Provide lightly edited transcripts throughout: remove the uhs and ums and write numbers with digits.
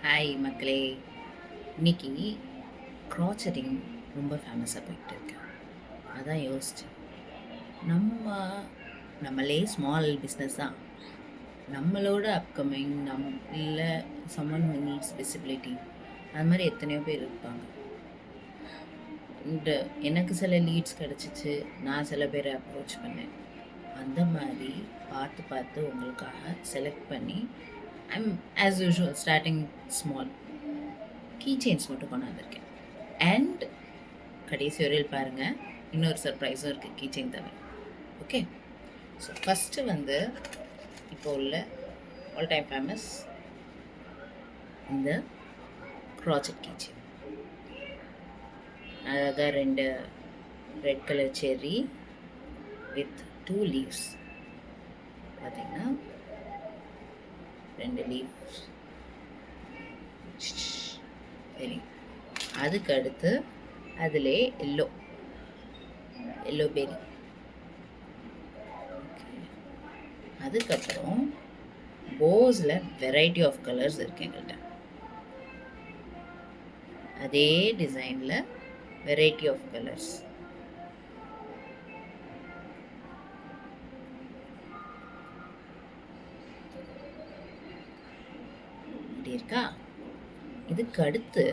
Hi மக்களே. இன்னைக்கு க்ராச்சரிங் ரொம்ப ஃபேமஸாக போயிட்டு இருக்கு. அதான் யோசித்தேன், நம்ம நம்மளே ஸ்மால் பிஸ்னஸ் தான். நம்மளோட அப்கமிங் இல்லை சம்மன் ஹூ நீட்ஸ் விசிபிலிட்டி, அது மாதிரி எத்தனையோ பேர் இருப்பாங்க. இந்த எனக்கு சில லீட்ஸ் கிடச்சிச்சு, நான் சில பேரை அப்ரோச் பண்ணேன். அந்த மாதிரி பார்த்து பார்த்து உங்களுக்காக செலக்ட் பண்ணி I'm as usual starting small key chains மட்டும் கொண்டாந்துருக்கேன். அண்ட் கடைசி வரையில் பாருங்கள், இன்னொரு சர்ப்ரைஸும் இருக்குது கீ செயின் தவிர. ஓகே, ஸோ ஃபஸ்ட்டு வந்து இப்போ உள்ள ஆல் டைம் ஃபேமஸ் இந்த க்ராச்சட் கீ செயின். அழகாக 2 red colour cherry with 2 leaves. பார்த்தீங்கன்னா 2 லீவ்ஸ். சரி, அதுக்கு அடுத்து அதிலே எல்லோ பெரி. அதுக்கப்புறம் போஸில் வெரைட்டி ஆஃப் கலர்ஸ் இருக்கு எங்கள்கிட்ட. அதே டிசைனில் வெரைட்டி ஆஃப் கலர்ஸ். இப்படி இருக்கா. இதுக்கு அடுத்து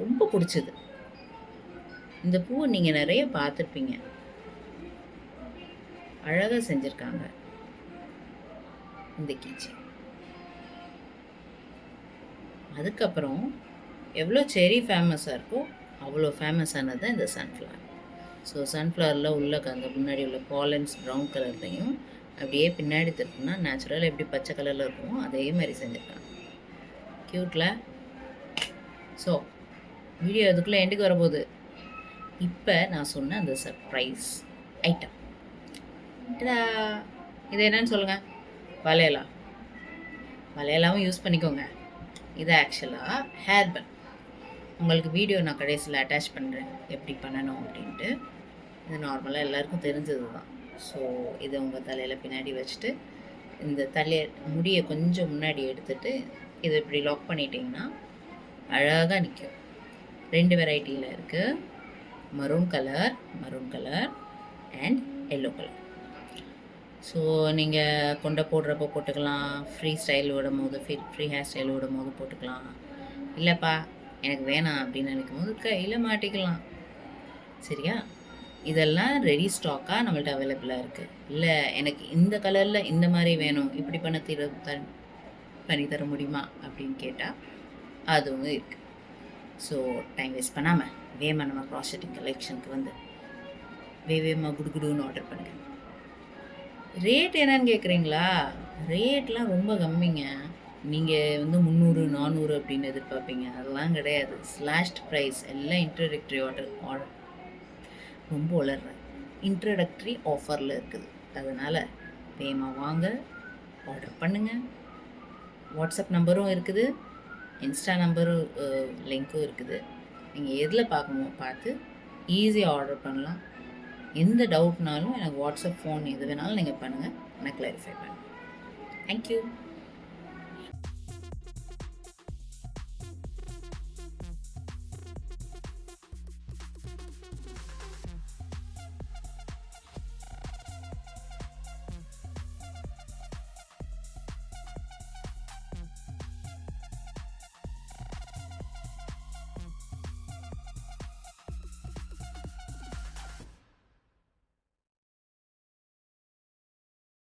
ரொம்ப பிடிச்சது, இந்த பூவை நீங்கள் நிறைய பார்த்துருப்பீங்க, அழகாக செஞ்சுருக்காங்க இந்த கீச்சை. அதுக்கப்புறம் எவ்வளோ செரி ஃபேமஸாக இருக்கோ அவ்வளோ ஃபேமஸானது தான் இந்த சன்ஃப்ளவர். ஸோ சன்ஃப்ளவரில் உள்ள அங்கே முன்னாடி உள்ள பாலன்ஸ் ப்ரௌன் கலர்லையும் அப்படியே பின்னாடி திருப்பினா நேச்சுரலாக எப்படி பச்சை கலரில் இருக்குமோ அதே மாதிரி செஞ்சுருக்காங்க. க்யூட்டில். ஸோ வீடியோ அதுக்குள்ளே எண்டுக்கு வரப்போகுது. இப்போ நான் சொன்ன அந்த சர்ப்ரைஸ் ஐட்டம் இது என்னன்னு சொல்லுங்கள்? வளையலாவும் யூஸ் பண்ணிக்கோங்க. இது ஆக்சுவலாக ஹேர் பன். உங்களுக்கு வீடியோ நான் கடைசியில் அட்டாச் பண்ணுறேன் எப்படி பண்ணணும் அப்படின்ட்டு. இது நார்மலாக எல்லாருக்கும் தெரிஞ்சது தான். ஸோ இதை உங்கள் தலையில் பின்னாடி வச்சுட்டு இந்த முடியை கொஞ்சம் முன்னாடி எடுத்துகிட்டு இதை இப்படி லாக் பண்ணிட்டீங்கன்னா அழகாக நிற்கும். 2 வெரைட்டியில் இருக்குது, maroon colour and yellow colour. So நீங்கள் கொண்டை போடுறப்போ போட்டுக்கலாம், ஃப்ரீ ஸ்டைல் விடும் போது ஃப்ரீ ஹேர் ஸ்டைல் விடும் போது போட்டுக்கலாம். இல்லைப்பா எனக்கு வேணாம் அப்படின்னு நினைக்கும் போது கையில் மாட்டிக்கலாம். சரியா? இதெல்லாம் ரெடி ஸ்டாக்காக நம்மள்ட்ட அவைலபிளாக இருக்குது. இல்லை எனக்கு இந்த கலரில் இந்த மாதிரி வேணும், இப்படி பண்ணி தர முடியுமா அப்படின்னு கேட்டால் அதுவும் இருக்குது. ஸோ டைம் வேஸ்ட் பண்ணாமல் வேகமாக நம்ம க்ராச்சரிங் கலெக்ஷனுக்கு வந்து வேகமாக குடுகுடுன்னு ஆர்டர் பண்ணுங்கள். ரேட் என்னன்னு கேட்குறீங்களா? ரேட்லாம் ரொம்ப கம்மிங்க. நீங்கள் வந்து 300 400 அப்படின்னு எதிர்பார்ப்பீங்க. அதெல்லாம் கிடையாது. ஸ்லாஷ்ட் ப்ரைஸ். எல்லாம் இன்ட்ரடக்டரி ஆர்டர் ரொம்ப வளர்றேன். இன்ட்ரடக்டரி ஆஃபரில் இருக்குது. அதனால் வேகமாக வாங்க, ஆர்டர் பண்ணுங்கள். வாட்ஸ்அப் நம்பரும் இருக்குது, இன்ஸ்டா நம்பரும் லிங்க்கும் இருக்குது. நீங்கள் எதில் பார்க்கணுமோ பார்த்து ஈஸியாக ஆர்டர் பண்ணலாம். எந்த டவுட்னாலும் எனக்கு வாட்ஸ்அப், ஃபோன் எது வேணாலும் நீங்கள் பண்ணுங்கள், நான் கிளாரிஃபை பண்ணுறேன். தேங்க்யூ.